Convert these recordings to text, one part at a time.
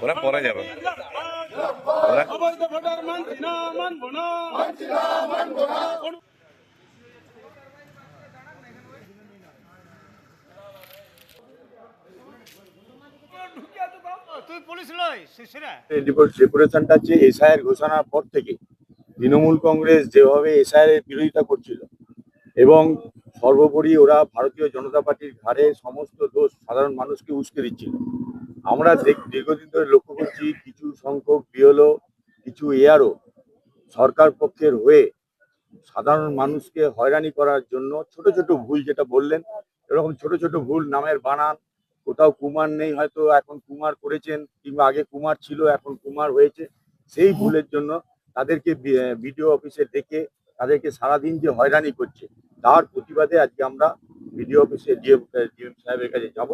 ওরা পরে যাবে। অবৈধ ভোটার মানছি না, মানবো না। তুই পুলিশ লয় শিশিরা ডেপুটেশনটা হচ্ছে এসআইআর ঘোষণার পর থেকে তৃণমূল কংগ্রেস যেভাবে এসআইআর এর বিরোধিতা করছিল এবং সর্বোপরি ওরা ভারতীয় জনতা পার্টির ঘাড়ে সমস্ত দোষ সাধারণ মানুষকে উস্কে দিচ্ছিল। আমরা দীর্ঘদিন ধরে লক্ষ্য করছি কিছু সংখ্যক বিএলও, কিছু এআরও সরকার পক্ষের হয়ে সাধারণ মানুষকে হয়রানি করার জন্য ছোট ছোট ভুল, যেটা বললেন এরকম ছোট ছোট ভুল, নামের বানান, কোথাও কুমার নেই হয়তো এখন কুমার করেছেন, কিংবা আগে কুমার ছিল এখন কুমার হয়েছে, সেই ভুলের জন্য তাদেরকে বিডিও অফিসে ডেকে তাদেরকে সারাদিন যে হয়রানি করছে, তার প্রতিবাদে আজকে আমরা বিডিও অফিসে ডিএম সাহেবের কাছে যাব,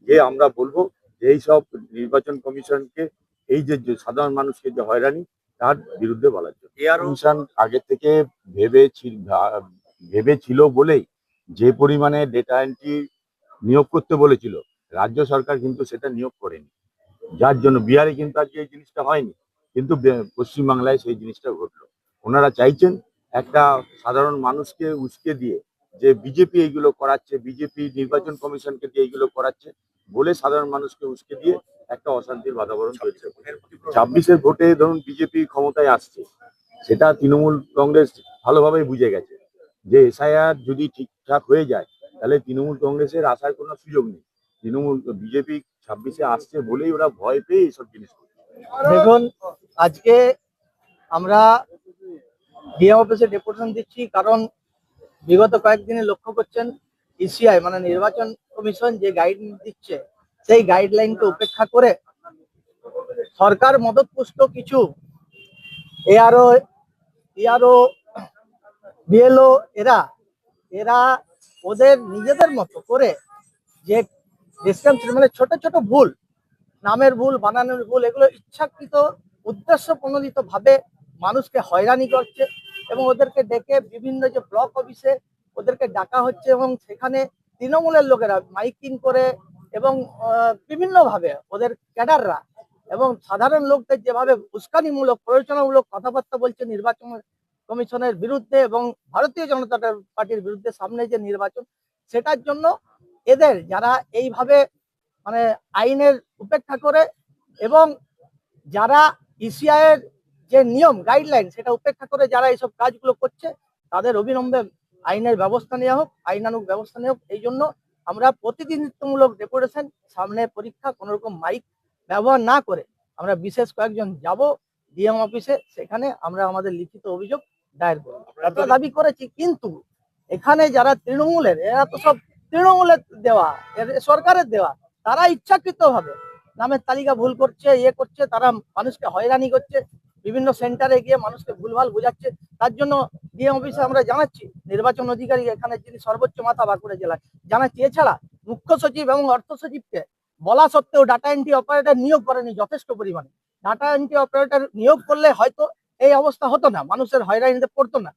যে আমরা বলবো যে এই সব নির্বাচন কমিশনকে এই যে সাধারণ মানুষকে যে হয়রানি তার বিরুদ্ধে বলার জন্য। কমিশন আগে থেকে ভেবেছিল বলেই যে পরিমাণে ডেটা এন্ট্রি নিয়োগ করতে বলেছিল, রাজ্য সরকার কিন্তু সেটা নিয়োগ করেনি, যার জন্য বিহারে কিন্তু আজকে এই জিনিসটা হয়নি, কিন্তু পশ্চিমবাংলায় সেই জিনিসটা ঘটলো। ওনারা চাইছেন একটা সাধারণ মানুষকে উস্কে দিয়ে যে বিজেপি এইগুলো করাচ্ছে, বিজেপি নির্বাচন কমিশনকে দিয়ে এইগুলো করাচ্ছে বলে সাধারণ মানুষকে উস্কে দিয়ে একটা অশান্তির বাতাবরণ তৈরি করছে। 26-এর ভোটে ধরুন বিজেপি ক্ষমতায় আসছে, সেটা তৃণমূল কংগ্রেস ভালোভাবেই বুঝে গেছে যে এসআইআর যদি ঠিকঠাক হয়ে যায় তাহলে তৃণমূল কংগ্রেসের আসার কোনো সুযোগ নেই। বিজেপি 26-এ আসছে বলেই ওরা ভয় পেয়ে এইসব জিনিস করছে। দেখুন, আজকে আমরা ডিএম অফিসে ডেপুটেশন দিচ্ছি, কারণ বিগত কয়েকদিনে লক্ষ্য করছেন ইসিআই মানে নির্বাচন কমিশন যে গাইডলাইন দিচ্ছে, সেই গাইডলাইনকে উপেক্ষা করে সরকার মদতপুষ্ট কিছু এআরও ইআরও বিএলও এরা ওদের নিজেদের মতো করে যে মানে ছোট ছোট ভুল, নামের ভুল, বানানোর ভুল, এগুলো ইচ্ছাকৃত উদ্দেশ্য প্রণোদিত ভাবে মানুষকে হয়রানি করছে এবং ওদেরকে ডেকে বিভিন্ন যে ব্লক অফিসে ওদেরকে ডাকা হচ্ছে এবং সেখানে তৃণমূলের লোকেরা মাইকিং করে এবং বিভিন্ন ভাবে ওদের ক্যাডাররা এবং সাধারণ লোকদের যেভাবে উস্কানিমূলক প্ররোচনামূলক কথাবার্তা বলছে নির্বাচন কমিশনের বিরুদ্ধে এবং ভারতীয় জনতা পার্টির বিরুদ্ধে সামনে যে নির্বাচন, সেটার জন্য এদের যারা এইভাবে মানে আইনের উপেক্ষা করে এবং যারা ইসিআই এর যে নিয়ম গাইডলাইন সেটা উপেক্ষা করে যারা এইসব কাজগুলো করছে, তাদের অবিলম্বে আইনের ব্যবস্থা নেওয়া হোক, আইনানুগ ব্যবস্থা নেওয়া হোক। এই জন্য আমরা প্রতিনিধিত্বমূলক ডেপুটেশন, সামনে পরীক্ষা, কোনো রকম মাইক ব্যবহার না করে আমরা বিশেষ কয়েকজন যাব ডিএম অফিসে, সেখানে আমরা আমাদের লিখিত অভিযোগ দায়ের করব। আমরা দাবি করেছি, কিন্তু এখানে যারা তৃণমূলের, এরা তো সব তৃণমূলের দেওয়া, সরকারের দেওয়া, তারা ইচ্ছাকৃত ভাবে নামের তালিকা ভুল করছে, করছে, তারা মানুষকে হয়রানি করছে, বিভিন্ন সেন্টারে গিয়ে মানুষকে ভুলভাল বোঝাচ্ছে। তার জন্য ডিএম অফিসে আমরা জানাচ্ছি, নির্বাচন অধিকারী এখানে যিনি সর্বোচ্চ মাথা বাঁকুড়া জেলায়, জানাচ্ছি। এছাড়া মুখ্য সচিব এবং অর্থ সচিবকে বলা সত্ত্বেও ডাটা এন্ট্রি অপারেটর নিয়োগ করেনি যথেষ্ট পরিমাণে। ডাটা এন্ট্রি অপারেটর নিয়োগ করলে হয়তো এই অবস্থা হতো না, মানুষের হয়রানিতে পড়তো না।